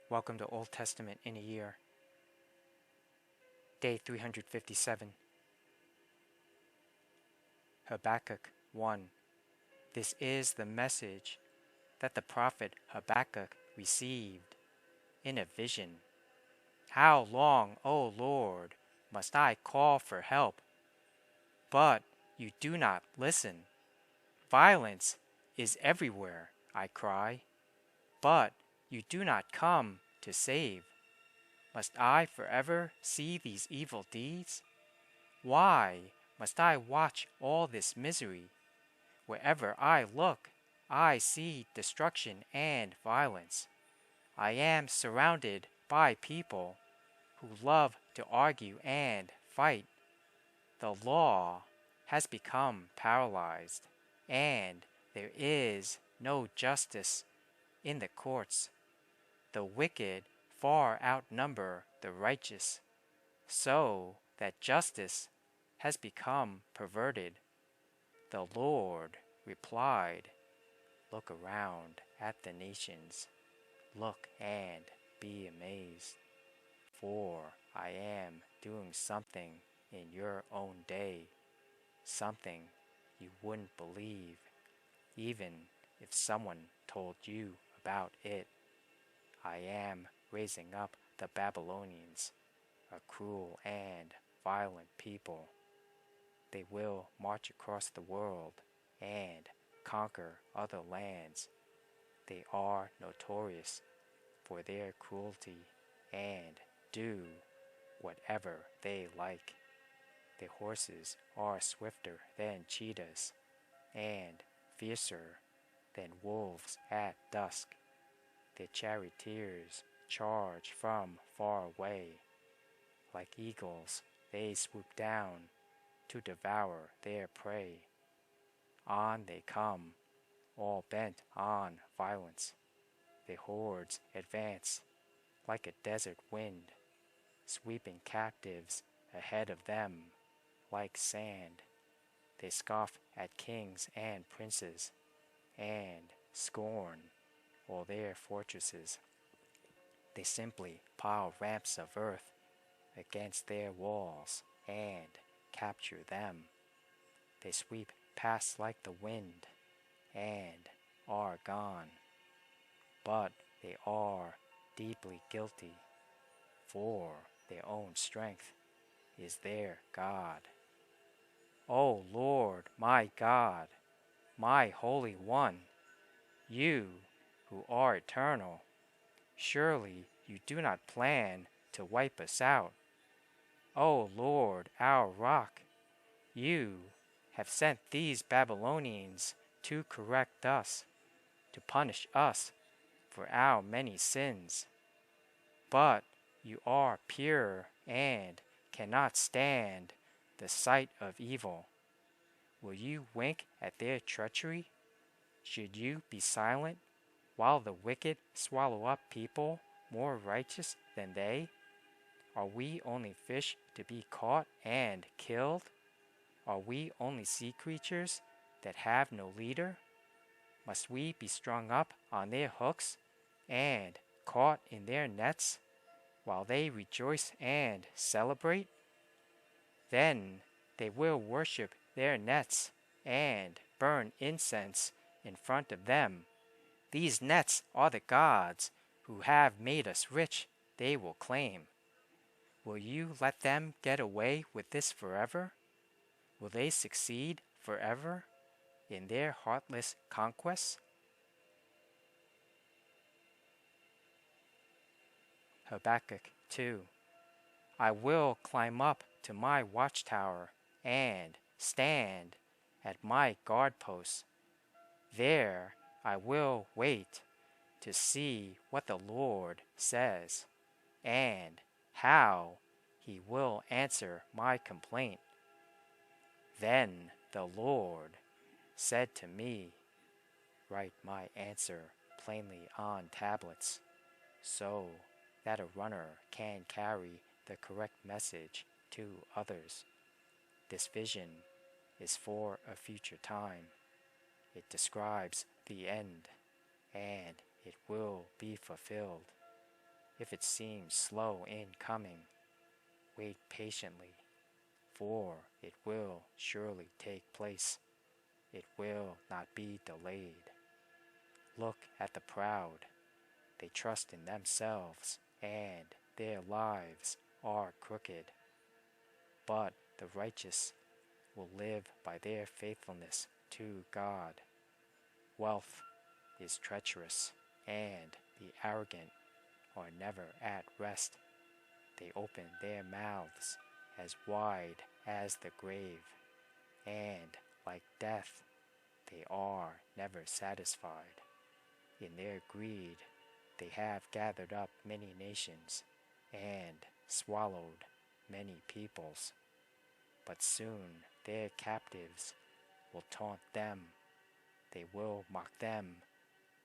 Welcome to Old Testament in a Year, Day 357, Habakkuk 1. This is the message that the prophet Habakkuk received in a vision. How long, O Lord, must I call for help? But you do not listen. Violence is everywhere, I cry, but you do not come to save. Must I forever see these evil deeds? Why must I watch all this misery? Wherever I look, I see destruction and violence. I am surrounded by people who love to argue and fight. The law has become paralyzed, and there is no justice in the courts. The wicked far outnumber the righteous, so that justice has become perverted. The Lord replied, Look around at the nations, look and be amazed, for I am doing something in your own day, something you wouldn't believe, even if someone told you about it. I am raising up the Babylonians, a cruel and violent people. They will march across the world and conquer other lands. They are notorious for their cruelty and do whatever they like. Their horses are swifter than cheetahs and fiercer than wolves at dusk. Their charioteers charge from far away. Like eagles, they swoop down to devour their prey. On they come, all bent on violence. Their hordes advance like a desert wind, sweeping captives ahead of them like sand. They scoff at kings and princes, and scorn all their fortresses. They simply pile ramps of earth against their walls and capture them. They sweep past like the wind and are gone. But they are deeply guilty, for their own strength is their God. O Lord, my God, my Holy One, you who are eternal, surely you do not plan to wipe us out. O Lord, our rock, you have sent these Babylonians to correct us, to punish us for our many sins. But you are pure and cannot stand the sight of evil. Will you wink at their treachery? Should you be silent while the wicked swallow up people more righteous than they? Are we only fish to be caught and killed? Are we only sea creatures that have no leader? Must we be strung up on their hooks and caught in their nets while they rejoice and celebrate? Then they will worship their nets and burn incense in front of them. These nets are the gods who have made us rich, they will claim. Will you let them get away with this forever? Will they succeed forever in their heartless conquests? Habakkuk 2. I will climb up to my watchtower and stand at my guard posts. There I will wait to see what the Lord says and how he will answer my complaint. Then the Lord said to me, Write my answer plainly on tablets, so that a runner can carry the correct message to others. This vision is for a future time. It describes the end, and it will be fulfilled. If it seems slow in coming, wait patiently, for it will surely take place. It will not be delayed. Look at the proud. They trust in themselves, and their lives are crooked. But the righteous will live by their faithfulness to God. Wealth is treacherous, and the arrogant are never at rest. They open their mouths as wide as the grave, and like death, they are never satisfied. In their greed, they have gathered up many nations and swallowed many peoples. But soon their captives will taunt them. They will mock them,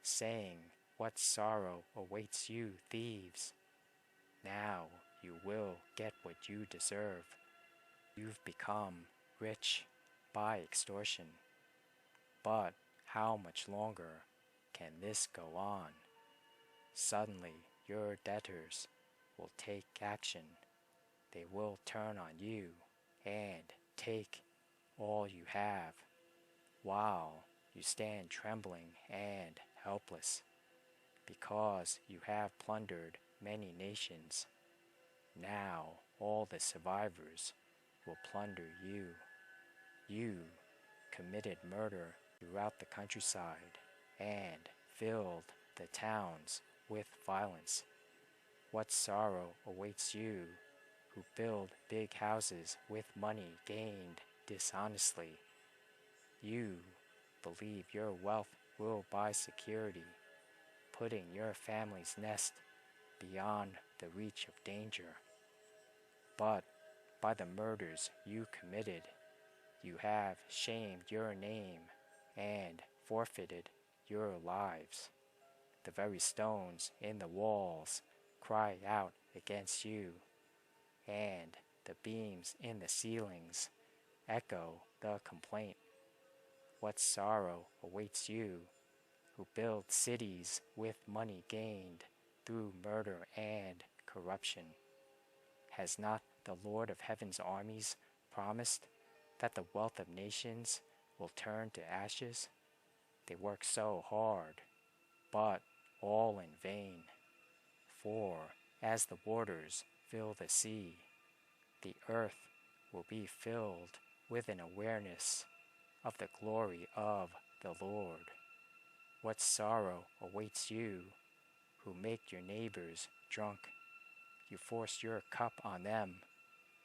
saying, "What sorrow awaits you, thieves? Now you will get what you deserve. You've become rich by extortion. But how much longer can this go on? Suddenly your debtors will take action. They will turn on you and take all you have, while you stand trembling and helpless, because you have plundered many nations. Now all the survivors will plunder you. You committed murder throughout the countryside and filled the towns with violence. What sorrow awaits you who build big houses with money gained dishonestly? You believe your wealth will buy security, putting your family's nest beyond the reach of danger. But by the murders you committed, you have shamed your name and forfeited your lives. The very stones in the walls cry out against you, and the beams in the ceilings echo the complaint. What sorrow awaits you who build cities with money gained through murder and corruption? Has not the Lord of Heaven's armies promised that the wealth of nations will turn to ashes? They work so hard, but all in vain. For as the waters fill the sea, the earth will be filled with an awareness of the glory of the Lord. What sorrow awaits you who make your neighbors drunk? You force your cup on them,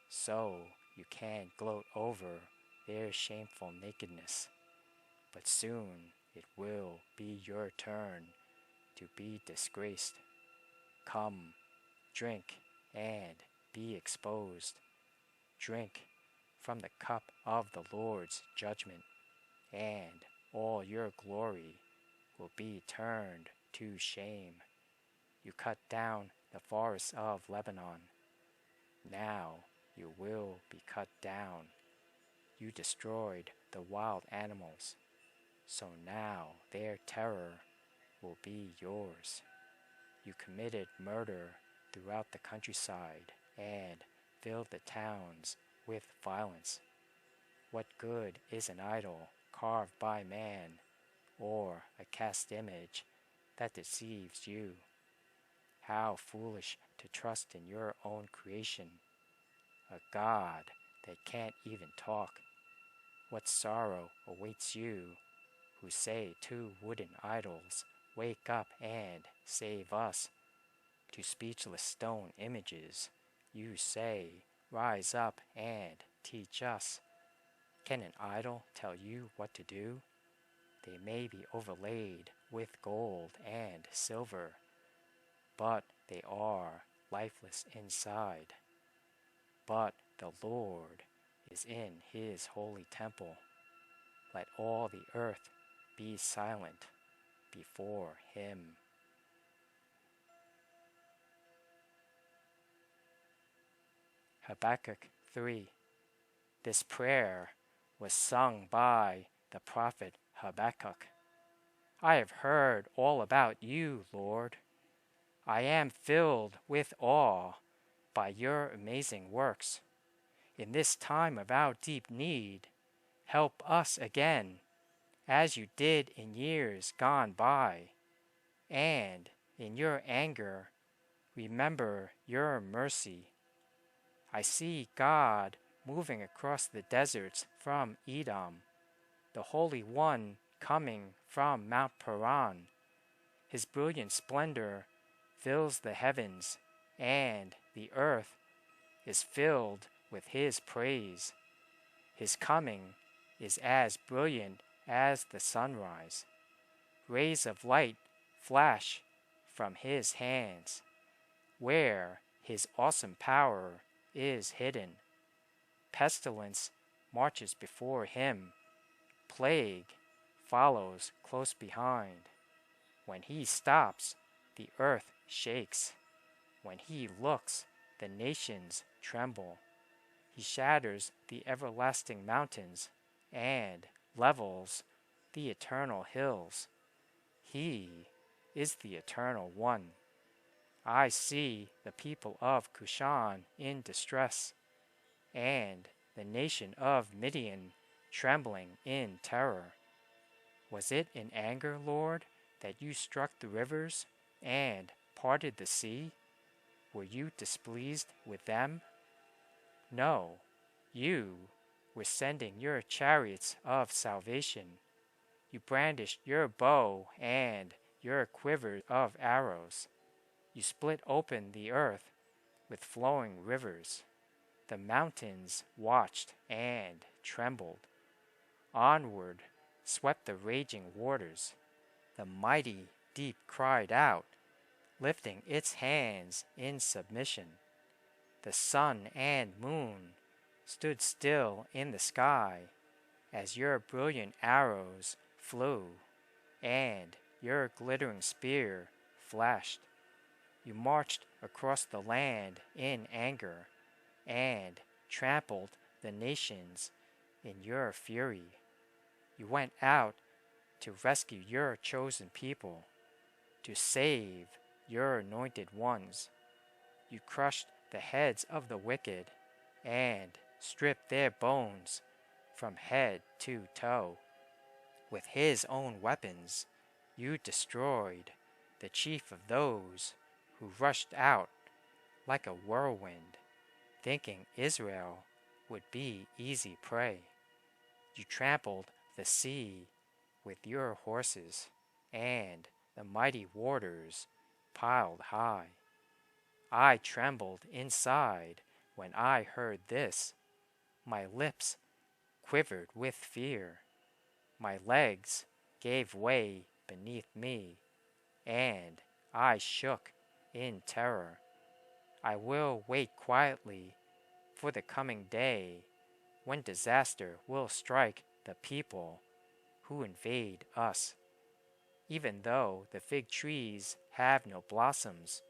so you can gloat over their shameful nakedness. But soon it will be your turn to be disgraced. Come, drink, and be exposed. Drink from the cup of the Lord's judgment, and all your glory will be turned to shame. You cut down the forests of Lebanon. Now you will be cut down. You destroyed the wild animals, so now their terror will be yours. You committed murder throughout the countryside and filled the towns with violence. What good is an idol carved by man, or a cast image that deceives you? How foolish to trust in your own creation, a God that can't even talk. What sorrow awaits you who say to wooden idols, "Wake up and save us." To speechless stone images, you say, "Rise up and teach us." Can an idol tell you what to do? They may be overlaid with gold and silver, but they are lifeless inside. But the Lord is in his holy temple. Let all the earth be silent before him. Habakkuk 3. This prayer was sung by the prophet Habakkuk. I have heard all about you, Lord. I am filled with awe by your amazing works. In this time of our deep need, help us again, as you did in years gone by, and in your anger, remember your mercy. I see God moving across the deserts from Edom, the Holy One coming from Mount Paran. His brilliant splendor fills the heavens, and the earth is filled with His praise. His coming is as brilliant as the sunrise. Rays of light flash from His hands, where His awesome power is hidden. Pestilence marches before Him. Plague follows close behind. When He stops, the earth shakes. When He looks, the nations tremble. He shatters the everlasting mountains and levels the eternal hills. He is the Eternal One. I see the people of Cushan in distress, and the nation of Midian trembling in terror. Was it in anger, Lord, that you struck the rivers and parted the sea? Were you displeased with them? No, you were sending your chariots of salvation. You brandished your bow and your quiver of arrows. You split open the earth with flowing rivers. The mountains watched and trembled. Onward swept the raging waters. The mighty deep cried out, lifting its hands in submission. The sun and moon stood still in the sky as your brilliant arrows flew and your glittering spear flashed. You marched across the land in anger and trampled the nations in your fury. You went out to rescue your chosen people, to save your anointed ones. You crushed the heads of the wicked and stripped their bones from head to toe. With His own weapons, you destroyed the chief of those who rushed out like a whirlwind, thinking Israel would be easy prey. You trampled the sea with your horses, and the mighty waters piled high. I trembled inside when I heard this. My lips quivered with fear. My legs gave way beneath me, and I shook in terror. I will wait quietly for the coming day when disaster will strike the people who invade us. Even though the fig trees have no blossoms,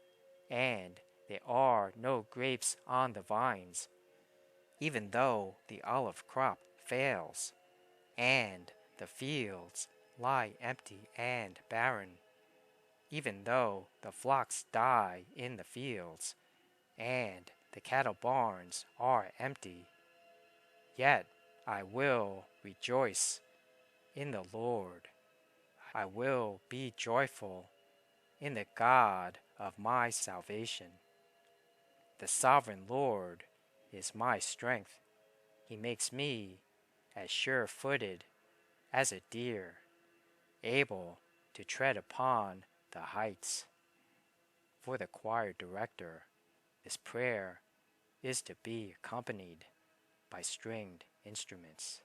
and there are no grapes on the vines, even though the olive crop fails, and the fields lie empty and barren, even though the flocks die in the fields, and the cattle barns are empty, yet I will rejoice in the Lord. I will be joyful in the God of my salvation. The sovereign Lord is my strength. He makes me as sure-footed as a deer, able to tread upon the heights. For the choir director, this prayer is to be accompanied by stringed instruments.